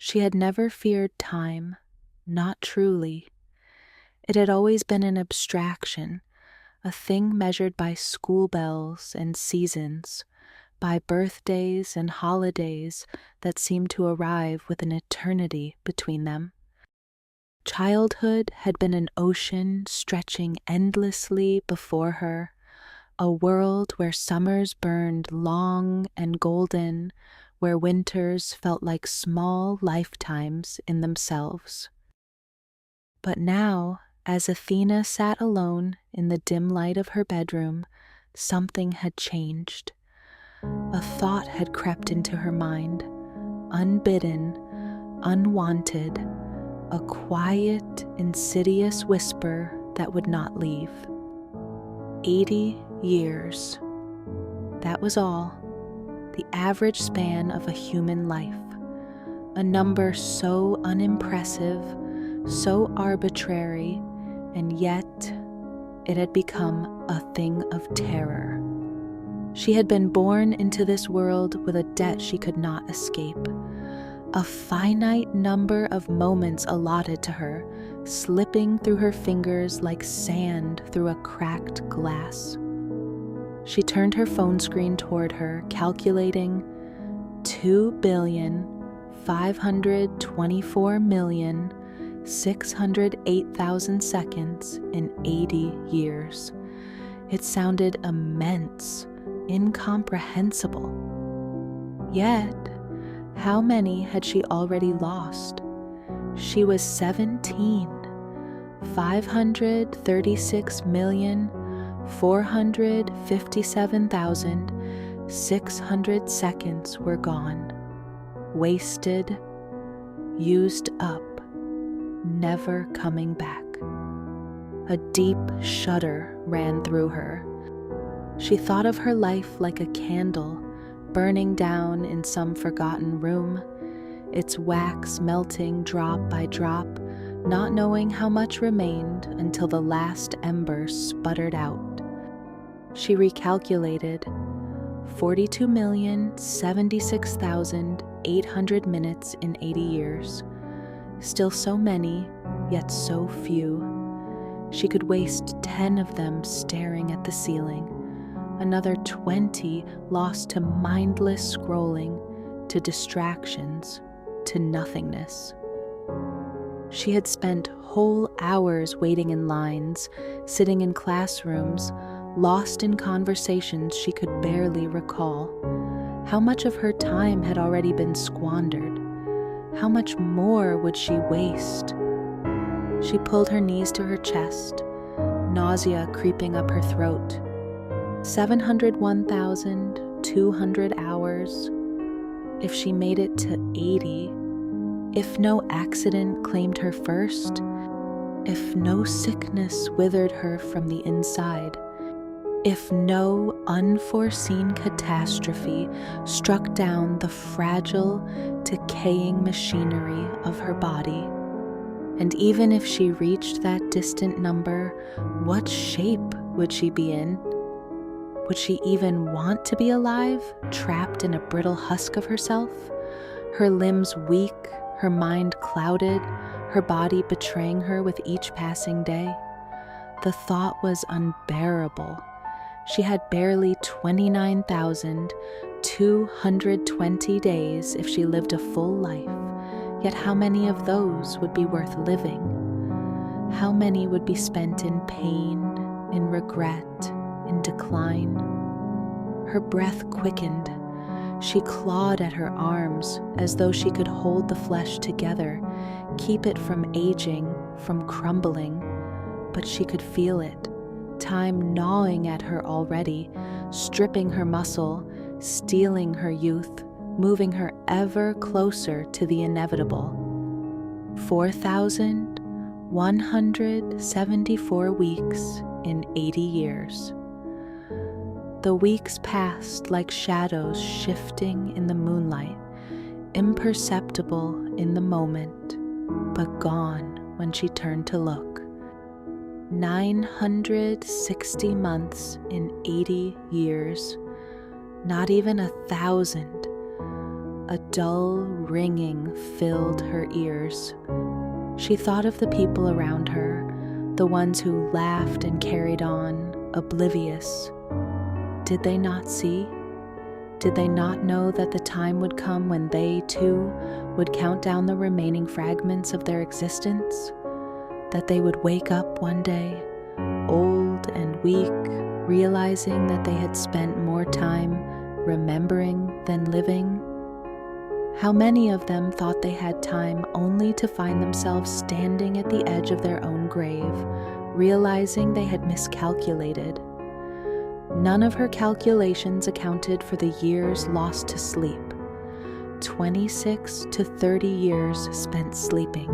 She had never feared time, not truly. It had always been an abstraction, a thing measured by school bells and seasons, by birthdays and holidays that seemed to arrive with an eternity between them. Childhood had been an ocean stretching endlessly before her, a world where summers burned long and golden, where winters felt like small lifetimes in themselves. But now, as Athena sat alone in the dim light of her bedroom, something had changed. A thought had crept into her mind, unbidden, unwanted, a quiet, insidious whisper that would not leave. 80 years. That was all. The average span of a human life. A number so unimpressive, so arbitrary, and yet it had become a thing of terror. She had been born into this world with a debt she could not escape. A finite number of moments allotted to her, slipping through her fingers like sand through a cracked glass. She turned her phone screen toward her, calculating 2,524,608,000 seconds in 80 years. It sounded immense, incomprehensible. Yet, how many had she already lost? She was 17. 536,457,600 seconds were gone. Wasted, used up, never coming back. A deep shudder ran through her. She thought of her life like a candle burning down in some forgotten room, its wax melting drop by drop, not knowing how much remained until the last ember sputtered out. She recalculated 42,076,800 minutes in 80 years. Still so many, yet so few. She could waste 10 of them staring at the ceiling, another 20 lost to mindless scrolling, to distractions, to nothingness. She had spent whole hours waiting in lines, sitting in classrooms, lost in conversations she could barely recall. How much of her time had already been squandered? How much more would she waste? She pulled her knees to her chest, nausea creeping up her throat. 701,200 hours. If she made it to 80, if no accident claimed her first, if no sickness withered her from the inside, if no unforeseen catastrophe struck down the fragile, decaying machinery of her body, and even if she reached that distant number, what shape would she be in? Would she even want to be alive, trapped in a brittle husk of herself? Her limbs weak, her mind clouded, her body betraying her with each passing day? The thought was unbearable. She had barely 29,220 days if she lived a full life, yet how many of those would be worth living? How many would be spent in pain, in regret, in decline? Her breath quickened. She clawed at her arms as though she could hold the flesh together, keep it from aging, from crumbling. But she could feel it, time gnawing at her already, stripping her muscle, stealing her youth, moving her ever closer to the inevitable. 4,174 weeks in 80 years. The weeks passed like shadows shifting in the moonlight, imperceptible in the moment, but gone when she turned to look. 960 months in 80 years, not even 1,000. A dull ringing filled her ears. She thought of the people around her, the ones who laughed and carried on, oblivious. Did they not see? Did they not know that the time would come when they, too, would count down the remaining fragments of their existence? That they would wake up one day, old and weak, realizing that they had spent more time remembering than living? How many of them thought they had time only to find themselves standing at the edge of their own grave, realizing they had miscalculated? None of her calculations accounted for the years lost to sleep. 26 to 30 years spent sleeping.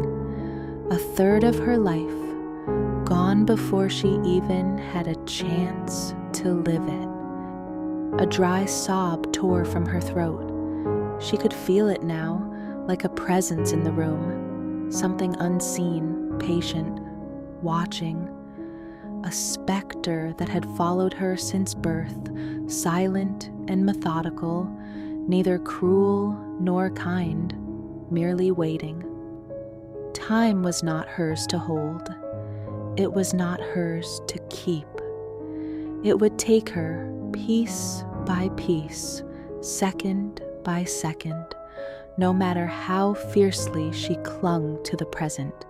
A third of her life gone before she even had a chance to live it. A dry sob tore from her throat. She could feel it now, like a presence in the room, something unseen, patient, watching. A specter that had followed her since birth, silent and methodical, neither cruel nor kind, merely waiting. Time was not hers to hold. It was not hers to keep. It would take her piece by piece, second by second, no matter how fiercely she clung to the present.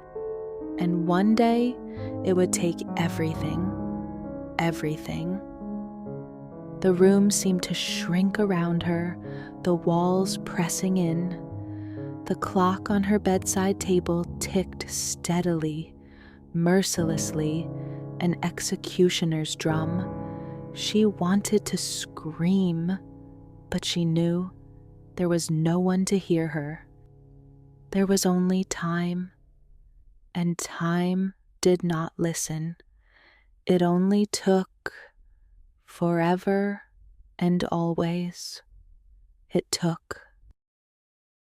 And one day, it would take everything. The room seemed to shrink around her, the walls pressing in. The clock on her bedside table ticked steadily, mercilessly, an executioner's drum. She wanted to scream, but she knew there was no one to hear her. There was only time, and time did not listen. It only took forever and always. It took